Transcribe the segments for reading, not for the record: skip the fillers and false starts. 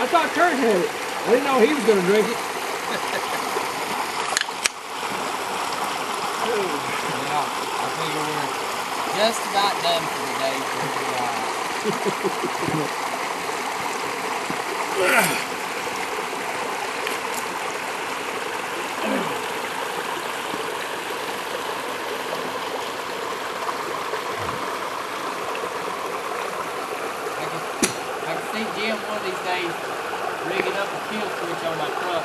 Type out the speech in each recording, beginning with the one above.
thought Kurt had it. I didn't know he was going to drink it. Yeah, I figure we're just about done for the day. I can see Jim one of these days rigging up a kill switch on my truck.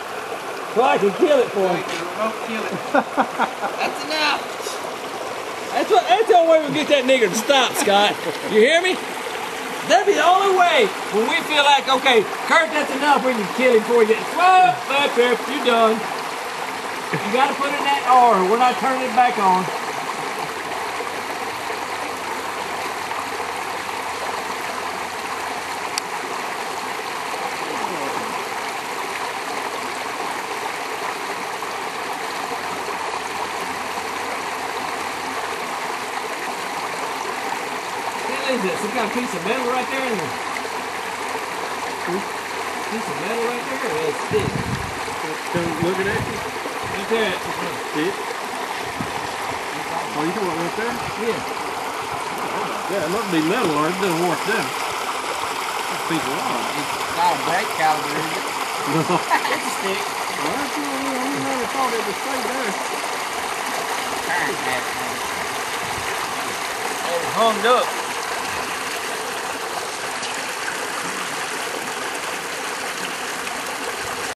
So I can kill it for So him. he can remote kill it. That's enough. That's the only way we can get that nigger to stop, Scott. You hear me? That'd be the only way when we feel like, okay, Kurt, that's enough, we can kill him before he gets, well, up there, you're done. You gotta put in that R, we're not turning it back on. What is this? Some kind of piece of metal right there in there? Piece of metal right there? Or it's thick? Looking at you? Right there. Thick? Oh, you doing it right there? Yeah. Yeah, it must be metal or it doesn't wash down. That's a piece of rock. It's not a brake caliber, is it? No. It's a stick. Well, that's what I never thought it would stay there. Turn that thing. Hung up.